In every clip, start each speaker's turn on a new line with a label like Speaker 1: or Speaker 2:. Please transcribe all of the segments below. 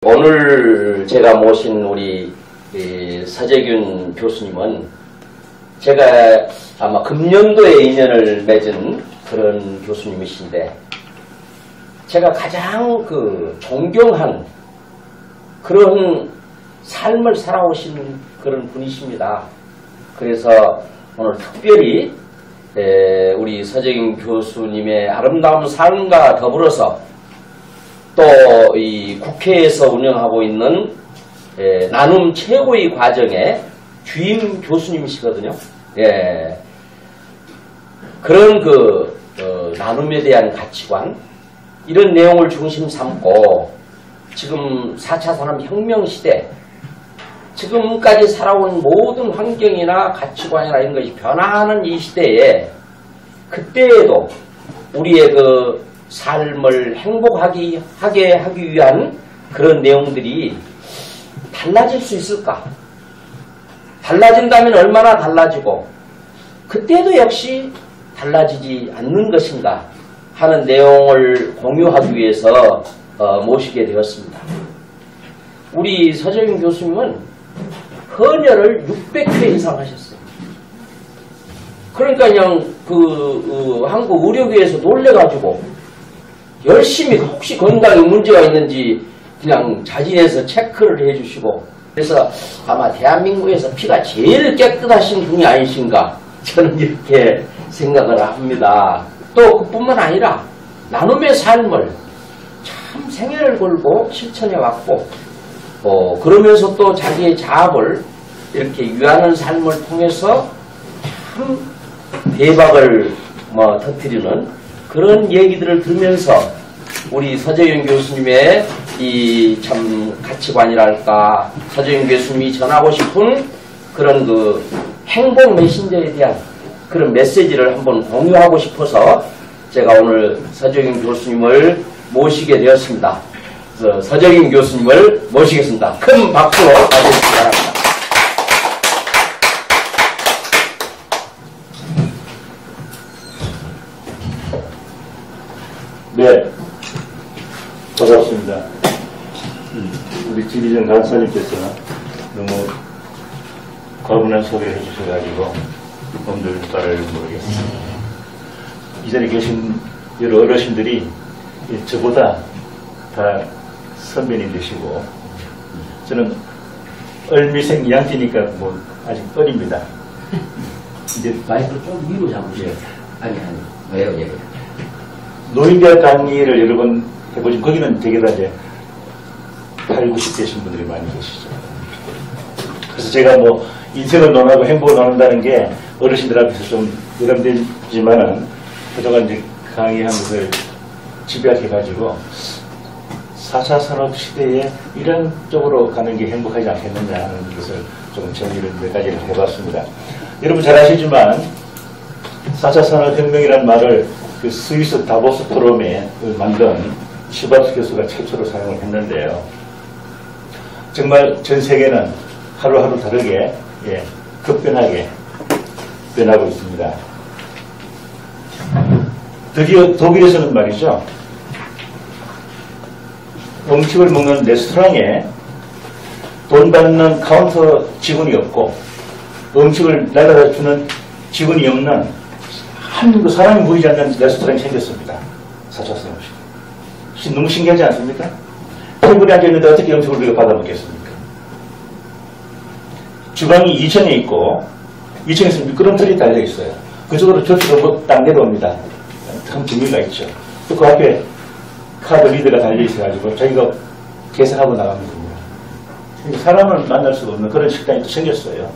Speaker 1: 오늘 제가 모신 우리 서재균 교수님은 제가 아마 금년도에 인연을 맺은 그런 교수님이신데 제가 가장 존경한 그런 삶을 살아오신 그런 분이십니다. 그래서 오늘 특별히 우리 서재균 교수님의 아름다운 삶과 더불어서 또 이 국회에서 운영하고 있는 나눔 최고의 과정의 주임 교수님이시거든요. 그런 나눔에 대한 가치관 이런 내용을 중심 삼고 지금 4차 산업혁명 시대 지금까지 살아온 모든 환경이나 가치관이나 이런 것이 변화하는 이 시대에 그때에도 우리의 삶을 행복하게 하기 위한 그런 내용들이 달라질 수 있을까? 달라진다면 얼마나 달라지고 그때도 역시 달라지지 않는 것인가 하는 내용을 공유하기 위해서 모시게 되었습니다. 우리 서재균 교수님은 헌혈을 600회 이상 하셨어요. 그러니까 그냥 한국 의료계에서 놀래가지고 열심히 혹시 건강에 문제가 있는지 그냥 자진해서 체크를 해주시고 그래서 아마 대한민국에서 피가 제일 깨끗하신 분이 아니신가 저는 이렇게 생각을 합니다. 또 그뿐만 아니라 나눔의 삶을 참 생애를 걸고 실천해 왔고 그러면서 또 자기의 자업을 이렇게 유하는 삶을 통해서 참 대박을 터뜨리는 그런 얘기들을 들으면서 우리 서재균 교수님의 이 참 가치관이랄까 서재균 교수님이 전하고 싶은 그런 행복 메신저에 대한 그런 메시지를 한번 공유하고 싶어서 제가 오늘 서재균 교수님을 모시게 되었습니다. 서재균 교수님을 모시겠습니다. 큰 박수로 맞아주시기 바랍니다.
Speaker 2: 네, 반갑습니다. 우리 지리정 강사님께서 너무 과분한 소개를 해주셔가지고 오늘 말을 모르겠습니다. 이 자리에 계신 여러 어르신들이 저보다 다 선배님 되시고 저는 얼미생 양띠니까 아직 어립니다.
Speaker 1: 이제 마이크를 좀 위로 잡으세요. 아니 왜요 얘기?
Speaker 2: 노인대학 강의를 여러 번 해보시면 거기는 되게 다 이제 8, 90대신 분들이 많이 계시죠. 그래서 제가 인생을 논하고 행복을 논한다는 게 어르신들 앞에서 좀 부담되지만은 그동안 이제 강의한 것을 집약해가지고 4차 산업 시대에 이런 쪽으로 가는 게 행복하지 않겠느냐 하는 것을 좀 정리를 몇 가지를 해봤습니다. 여러분 잘 아시지만 4차 산업혁명이라는 말을 스위스 다보스 포럼에 만든 슈바트 교수가 최초로 사용을 했는데요. 정말 전 세계는 하루하루 다르게 급변하게 변하고 있습니다. 드디어 독일에서는 말이죠. 음식을 먹는 레스토랑에 돈 받는 카운터 직원이 없고 음식을 날아다 주는 직원이 없는 사람이 보이지 않는 레스토랑이 생겼습니다. 4차 산업시대. 너무 신기하지 않습니까? 테이블에 앉아있는데 어떻게 음식을 우리가 받아먹겠습니까? 주방이 2층에 있고 2층에서 미끄럼틀이 달려있어요. 그쪽으로 저쪽으로 당겨놓습니다. 큰 비밀가 있죠. 또 그 앞에 카드 리더가 달려있어가지고 자기가 계산하고 나가면 됩니다. 사람을 만날 수가 없는 그런 식당이 또 생겼어요.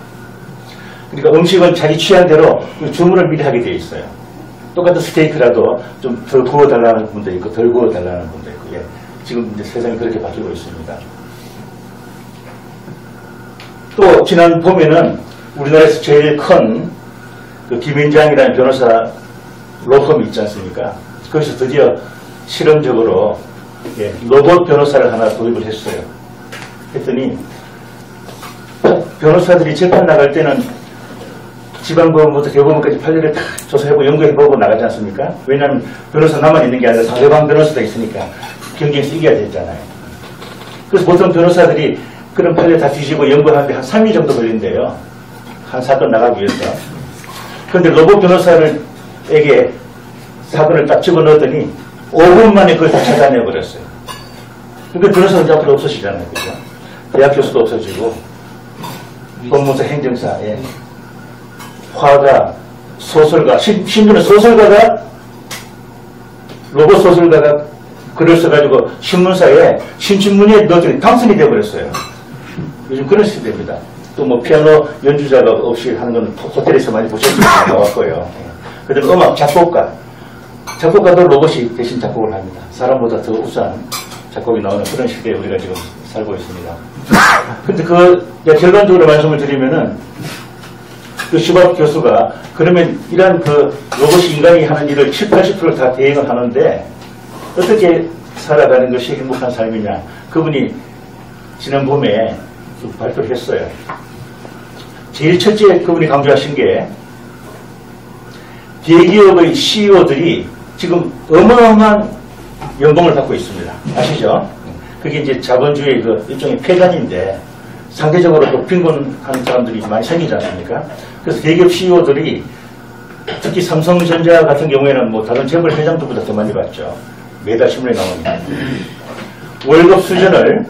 Speaker 2: 그러니까 음식은 자기 취향대로 주문을 미리 하게 되어 있어요. 똑같은 스테이크라도 좀 더 구워달라는 분도 있고 덜 구워달라는 분도 있고 지금 이제 세상이 그렇게 바뀌고 있습니다. 또 지난 봄에는 우리나라에서 제일 큰 김인장이라는 변호사 로펌이 있지 않습니까? 거기서 드디어 실험적으로 로봇 변호사를 하나 도입을 했어요. 했더니 변호사들이 재판 나갈 때는 지방법원부터 대법원까지 판례를 다 조사해보고 연구해보고 나가지 않습니까? 왜냐하면 변호사 나만 있는 게 아니라 상대방 변호사가 있으니까 경쟁에서 이겨야 되잖아요. 그래서 보통 변호사들이 그런 판례 다 뒤지고 연구하는데 한 3일 정도 걸린대요. 한 사건 나가기 위해서. 그런데 로봇 변호사에게 사건을 딱 집어넣었더니 5분 만에 그걸 다 찾아내버렸어요. 그러니까 변호사는 이제 앞으로 없어지잖아요. 그죠? 대학 교수도 없어지고, 법무사, 행정사, 예. 화가, 소설가, 심지어는 소설가가, 로봇 소설가가 글을 써가지고 신문사에 신춘문예에 넣었더니 당선이 되어버렸어요. 요즘 그런 시대입니다. 또 뭐 피아노 연주자가 없이 하는 건 호텔에서 많이 보셨을 거예요. 그다음에 음악 작곡가도 로봇이 대신 작곡을 합니다. 사람보다 더 우수한 작곡이 나오는 그런 시대에 우리가 지금 살고 있습니다. 근데 결론적으로 말씀을 드리면은 그 슈밥 교수가 그러면 이런 그 로봇이 인간이 하는 일을 7, 80%를 다 대행을 하는데 어떻게 살아가는 것이 행복한 삶이냐. 그분이 지난 봄에 발표를 했어요. 제일 첫째 그분이 강조하신 게 대기업의 CEO들이 지금 어마어마한 연봉을 받고 있습니다. 아시죠? 그게 이제 자본주의 그 일종의 폐간인데 상대적으로 또 빈곤한 사람들이 많이 생기지 않습니까? 그래서 대기업 CEO들이 특히 삼성전자 같은 경우에는 뭐 다른 재벌 회장들보다 더 많이 받죠. 매달 신문에 나옵니다. 월급 수준을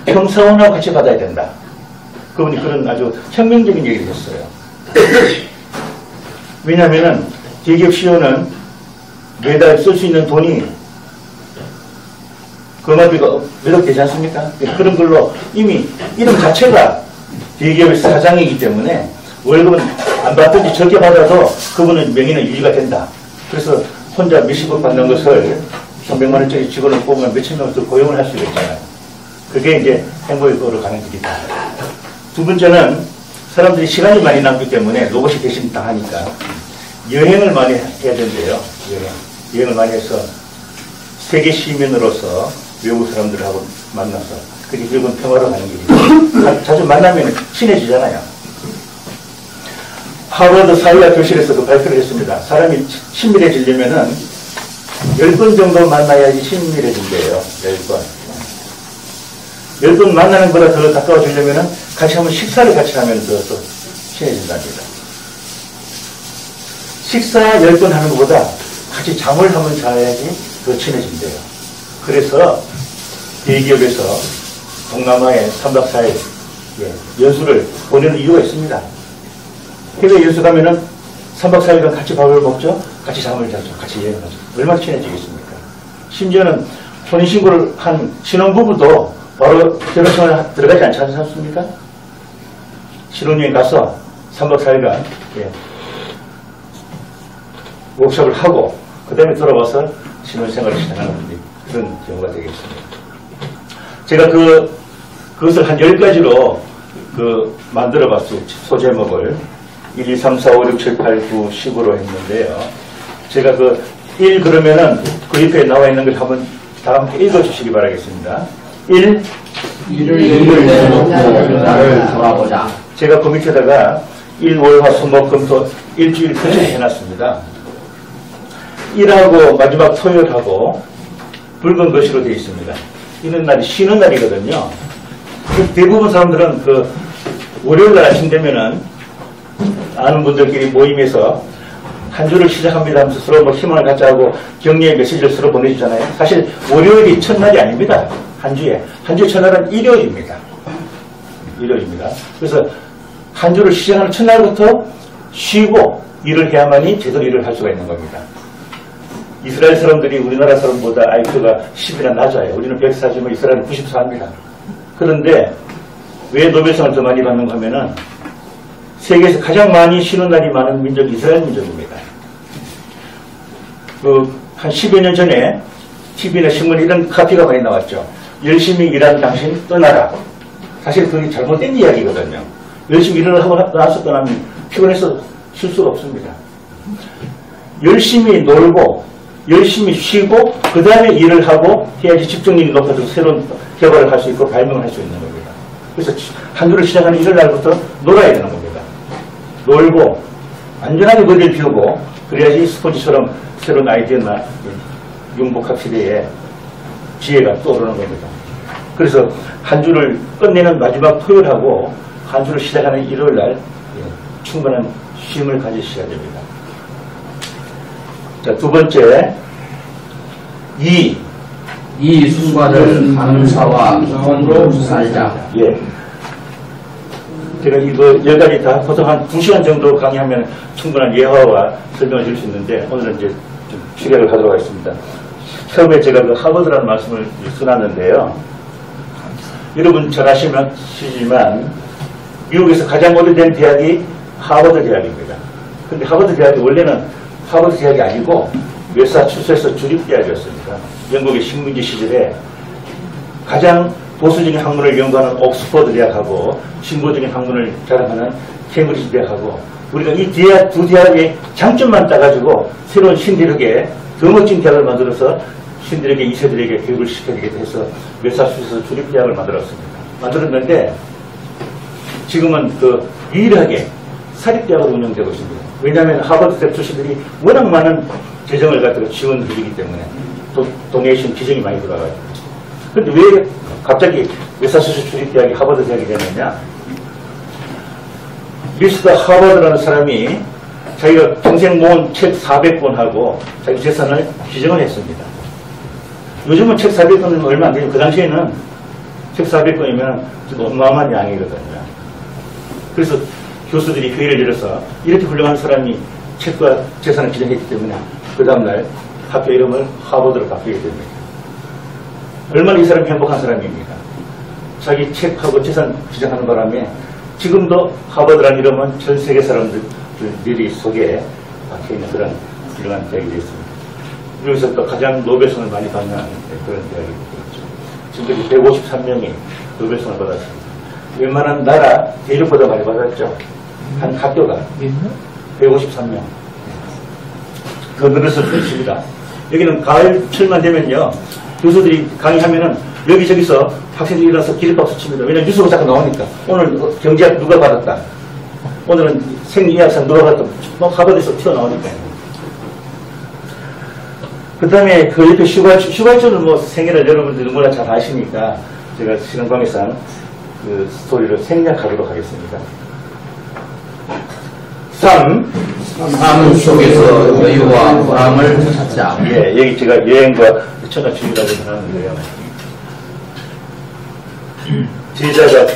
Speaker 2: 평사원하고 같이 받아야 된다. 그분이 그런 아주 혁명적인 얘기를 했어요. 왜냐하면 대기업 CEO는 매달 쓸 수 있는 돈이 그만비가 몇 억 되지 않습니까? 그런 걸로 이미 이름 자체가 대기업의 사장이기 때문에 월급은 안 받든지 적게 받아도 그분은 명예는 유지가 된다. 그래서 혼자 몇십억 받는 것을 300만 원짜리 직원을 뽑으면 몇천 명을 더 고용을 할 수가 있잖아요. 그게 이제 행복의 거로 가는 길이다. 두 번째는 사람들이 시간이 많이 남기 때문에 로봇이 대신 다 하니까 여행을 많이 해야 된대요. 여행을 많이 해서 세계 시민으로서 외국 사람들하고 만나서 그게 결국은 평화로 가는 길이죠. 자주 만나면 친해지잖아요. 하버드 사회학 교실에서 그 발표를 했습니다. 사람이 친밀해지려면은 10번 정도 만나야지 친밀해진대요. 10번. 10번 만나는 것보다 더 가까워지려면은 같이 한번 식사를 같이 하면서 또 친해진답니다. 식사 10번 하는 것보다 같이 잠을 한번 자야지 더 친해진대요. 그래서 대기업에서 동남아에 3박 4일 연수를 보내는 이유가 있습니다. 해외 연수 가면은 3박 4일간 같이 밥을 먹죠. 같이 잠을 자죠. 같이 여행을 하죠. 얼마나 친해지겠습니까? 심지어는 혼인신고를 한 신혼부부도 바로 결혼생활에 들어가지 않지 않습니까? 신혼여행 가서 3박 4일간 워크숍을 하고 그 다음에 돌아와서 신혼생활을 시작하는 그런 경우가 되겠습니다. 제가 그것을 한 10가지로 만들어 봤어요. 소제목을 1, 2, 3, 4, 5, 6, 7, 8, 9, 10으로 했는데요. 제가 1 그러면은 그 옆에 나와 있는 걸 한번 다 함께 읽어주시기 바라겠습니다. 1.
Speaker 1: 일을 내놓고 나를 돌아보자.
Speaker 2: 제가 그 밑에다가 1, 월, 화, 수, 목, 금, 토 일주일 표시를 해놨습니다. 1하고 마지막 토요일하고 붉은 것으로 되어 있습니다. 이런 날이 쉬는 날이거든요. 대부분 사람들은 월요일 날 아침 되면은 아는 분들끼리 모임에서 한 주를 시작합니다 하면서 서로 희망을 갖자 하고 격려의 메시지를 서로 보내주잖아요. 사실 월요일이 첫날이 아닙니다. 한 주의 첫날은 일요일입니다. 그래서 한 주를 시작하는 첫날부터 쉬고 일을 해야만이 제대로 일을 할 수가 있는 겁니다. 이스라엘 사람들이 우리나라 사람보다 IQ가 10이나 낮아요. 우리는 140이면 이스라엘은 94입니다. 그런데 왜 노벨상을 더 많이 받는가 하면은 세계에서 가장 많이 쉬는 날이 많은 민족이 이스라엘 민족입니다. 한 10여 년 전에 TV나 신문에 이런 카피가 많이 나왔죠. 열심히 일한 당신 떠나라. 사실 그게 잘못된 이야기거든요. 열심히 일을 하고 나서 떠나면 피곤해서 쉴 수가 없습니다. 열심히 놀고 열심히 쉬고 그 다음에 일을 하고 해야지 집중력이 높아지고 새로운 개발을 할 수 있고 발명을 할 수 있는 겁니다. 그래서 한 주를 시작하는 일요일 날부터 놀아야 되는 겁니다. 놀고 안전하게 머리를 비우고 그래야지 스포츠처럼 새로운 아이디어나 융복학 시대에 지혜가 떠오르는 겁니다. 그래서 한 주를 끝내는 마지막 토요일하고 한 주를 시작하는 일요일 날 충분한 쉼을 가지셔야 됩니다. 자, 두 번째,
Speaker 1: 이 순간을 감사와 기쁨으로 살자.
Speaker 2: 예. 제가 이거 여기까지 다 보통 한 2시간 정도 강의하면 충분한 예화와 설명을 드릴 수 있는데 오늘은 이제 좀 축약을 하도록 하겠습니다. 처음에 제가 그 하버드라는 말씀을 써놨는데요. 여러분 잘 아시지만 미국에서 가장 오래된 대학이 하버드 대학입니다. 근데 하버드 대학이 원래는 하버드 대학이 아니고 매사추세츠 주립대학이었습니다. 영국의 식민지 시절에 가장 보수적인 학문을 연구하는 옥스퍼드 대학하고 진보적인 학문을 자랑하는 케임브리지 대학하고 우리가 이 두 대학의 장점만 따가지고 새로운 신대륙에 더 멋진 대학을 만들어서 신들에게 2세들에게 교육을 시켜주게 해서 매사추세츠 주립대학을 만들었는데 지금은 그 유일하게 사립대학으로 운영되고 있습니다. 왜냐하면 하버드 대학 출신들이 워낙 많은 재정을 가지고 지원을 해주기 때문에 도네이션 비중이 많이 들어가요. 그런데 왜 갑자기 매사추세츠 주립대학이 하버드 대학이 되느냐? 미스터 하버드라는 사람이 자기가 평생 모은 책 400권하고 자기 재산을 기증을 했습니다. 요즘은 책 400권은 얼마 안 되죠. 그 당시에는 책 400권이면 좀 어마어마한 양이거든요. 그래서 교수들이 회의를 열어서 이렇게 훌륭한 사람이 책과 재산을 기증했기 때문에 그 다음날 학교 이름을 하버드로 바꾸게 됩니다. 얼마나 이 사람이 행복한 사람입니까? 자기 책하고 재산 기증하는 바람에 지금도 하버드라는 이름은 전 세계 사람들이 속에 박혀있는 그런 훌륭한 대학이 되어 있습니다. 여기서 또 가장 노벨상을 많이 받는 그런 대학이 되었죠. 지금까지 153명이 노벨상을 받았습니다. 웬만한 나라 대륙보다 많이 받았죠. 한 학교가 153명. 더 늘었을 수 있습니다. 여기는 가을철만 되면요. 교수들이 강의하면은 여기저기서 학생들이 일어나서 기립박수 칩니다. 왜냐면 뉴스가 자꾸 나오니까. 오늘 경제학 누가 받았다. 오늘은 생리학상 누가 받았다. 하버드에서 튀어나오니까요. 그 다음에 그 옆에 슈발츠는 뭐 생애를 여러분들 누구나 잘 아시니까 제가 시간 관계상 그 스토리를 생략하도록 하겠습니다. 삶
Speaker 1: 속에서 여유와 보람을 찾자.
Speaker 2: 예, 여기 제가 여행과 천하주의라고 하는데요. 제자가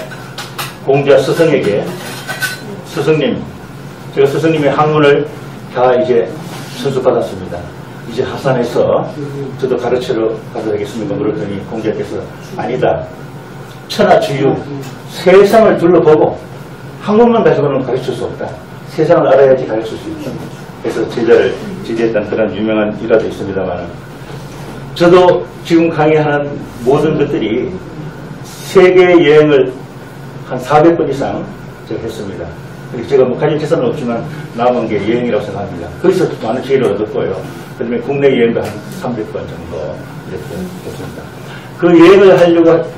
Speaker 2: 공자 스승에게 스승님, 제가 스승님의 학문을 다 이제 선수받았습니다. 이제 하산해서 저도 가르치러 가도 되겠습니까? 그러더니 공자께서 아니다. 천하주유, 세상을 둘러보고 학문만 가지고는 가르칠 수 없다. 세상을 알아야지 가르칠 수 있다. 그래서 제자를 지지했던 그런 유명한 일화도 있습니다만 저도 지금 강의하는 모든 것들이 세계 여행을 한 400번 이상 제가 했습니다. 제가 뭐 가진 재산은 없지만 남은 게 여행이라고 생각합니다. 거기서 많은 지혜를 얻었고요. 그 다음에 국내 여행도 한 300번 정도 이렇게 했습니다. 그 여행을 하려고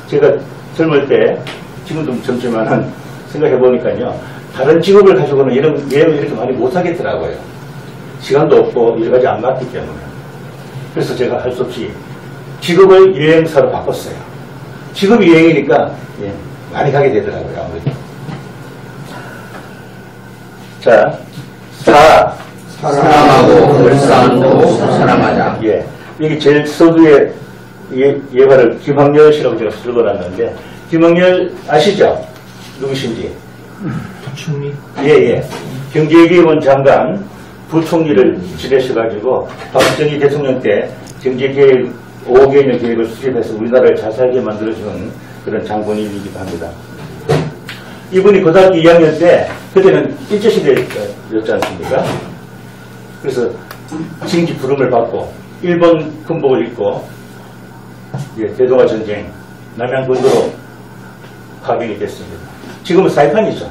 Speaker 2: 제가 젊을 때, 지금도 젊지만 생각해 보니까요. 다른 직업을 가지고는 이런 여행을 이렇게 많이 못 하겠더라고요. 시간도 없고 여러 가지 안 맞기 때문에. 그래서 제가 할 수 없이 직업을 여행사로 바꿨어요. 직업이 여행이니까 예, 많이 가게 되더라고요. 아무래도. 자,
Speaker 1: 사랑하고 불쌍하고 사랑하자.
Speaker 2: 예, 여기 제일 서두에 예화를 김학렬 씨라고 제가 읽어놨는데 김학렬 아시죠? 누구신지?
Speaker 3: 부총리?
Speaker 2: 예. 경제기획원 장관 부총리를 지내셔가지고 박정희 대통령 때 경제계획 5개년 계획을 수립해서 우리나라를 잘 살게 만들어준 그런 장본인이기도 합니다. 이분이 고등학교 2학년 때 그때는 일제시대였지 않습니까? 그래서 징지 부름을 받고 일본 군복을 입고 대동아 전쟁 남양군도로 파병이 됐습니다. 지금은 사이판이죠.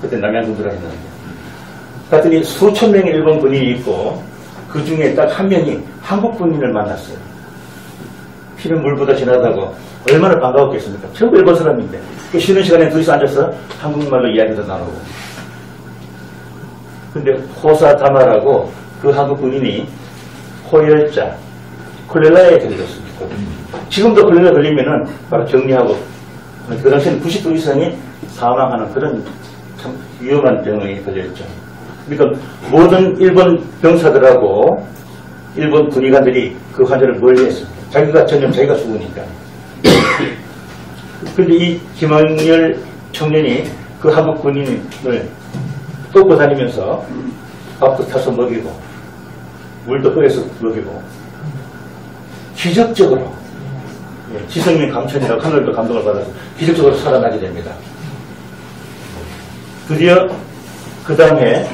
Speaker 2: 그때 남양군도로 했는데. 그랬더니 수천 명의 일본 군인이 있고 그 중에 딱 한 명이 한국 군인을 만났어요. 피는 물보다 진하다고 얼마나 반가웠겠습니까? 전부 일본 사람인데 쉬는 시간에 둘이서 앉아서 한국말로 이야기도 나누고. 근데 호사다마라고 그 한국 군인이 호열자 콜레라에 걸렸습니다. 지금도 코로나 걸리면은 바로 격리하고, 그 당시에는 90% 이상이 사망하는 그런 참 위험한 병에 걸려있죠. 그러니까 모든 일본 병사들하고 일본 군의관들이 그 환자를 멀리했습니다. 전혀 자기가 죽으니까. 근데 이 김학렬 청년이 그 한국 군인을 쫓고 다니면서 밥도 타서 먹이고 물도 끓여서 먹이고 기적적으로 지성민 강천이라고 하늘도 감동을 받아서 기적적으로 살아나게 됩니다. 드디어 그 다음에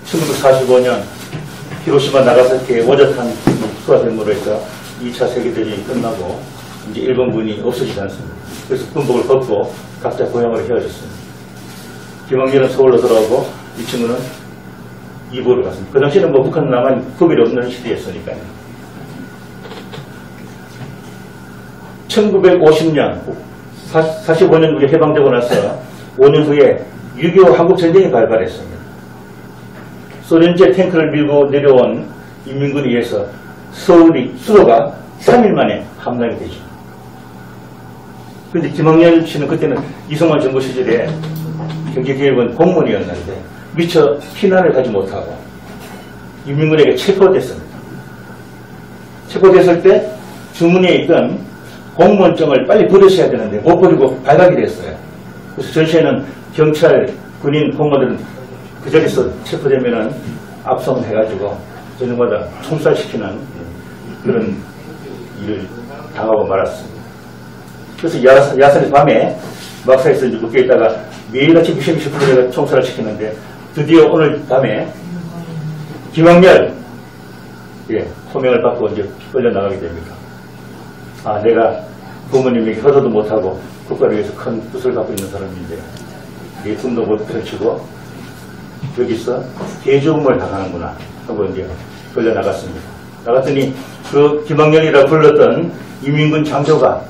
Speaker 2: 1945년 히로시마 나가사키의 오젓한 수화zem으로 해서 2차 세계대전이 끝나고 이제 일본군이 없어지지 않습니다. 그래서 군복을 벗고 각자 고향으로 헤어졌습니다. 김학렬은 서울로 돌아오고 이 친구는 이보로 갔습니다. 그 당시에는 뭐 북한 남한 구별이 없는 시대였으니까요. 1950년 45년 우리 해방되고 나서 5년 후에 6.25 한국전쟁이 발발했습니다. 소련제 탱크를 밀고 내려온 인민군에 의해서 수도가 3일 만에 함락이 되죠. 그런데 김학렬 씨는 그때는 이승만 정부 시절에 경제개혁은 공무원이었는데 미처 피난을 가지 못하고 인민군에게 체포됐습니다. 체포됐을 때 주문에 있던 공무원증을 빨리 버리셔야 되는데 못 버리고 발각이 됐어요. 그래서 전시에는 경찰, 군인, 공무원들은 그 자리에서 체포되면은 압송을 해가지고 저녁마다 총살시키는 그런 일을 당하고 말았습니다. 그래서 야산에서 밤에 막사에서 이제 묶여 있다가 매일같이 미션미션 풀려가 총살을 시키는데 드디어 오늘 밤에 김학렬 호명을 받고 이제 끌려나가게 됩니다. 아, 내가 부모님에게 효도도 못하고 국가를 위해서 큰 뜻을 갖고 있는 사람인데 내 꿈도 못 펼치고 여기서 개죽음을 당하는구나 하고 이제 끌려나갔습니다. 나갔더니 그 김학렬이라 불렀던 이민군 장교가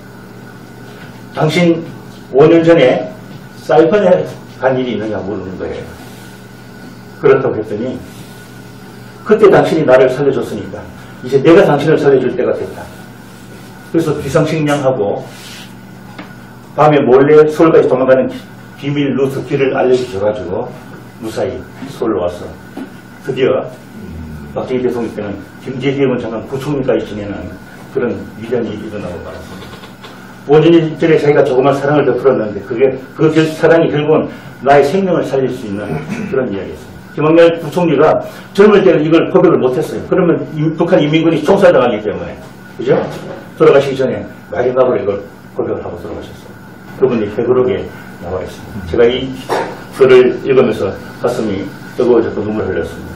Speaker 2: 당신 5년 전에 사이판에 간 일이 있느냐 물는 거예요. 그렇다고 했더니 그때 당신이 나를 살려줬으니까 이제 내가 당신을 살려줄 때가 됐다. 그래서 비상식량하고 밤에 몰래 서울까지 도망가는 비밀 루트 길을 알려주셔가지고 무사히 서울로 와서 드디어 박정희 대통령 때는 경제개혁원 장관 부총리까지 지내는 그런 위대한 일이 일어나고 말았습니다. 5년 전에 자기가 조그만 사랑을 베풀었는데 그 사랑이 결국은 나의 생명을 살릴 수 있는 그런 이야기였습니다. 김학렬 부총리가 젊을 때는 이걸 고백을 못했어요. 그러면 북한 인민군이 총살당하기 때문에. 그죠? 돌아가시기 전에 마지막으로 이걸 고백을 하고 돌아가셨어요. 그분이 회고록에 나와 있습니다. 제가 이 글을 읽으면서 가슴이 뜨거워져서 눈물 흘렸습니다.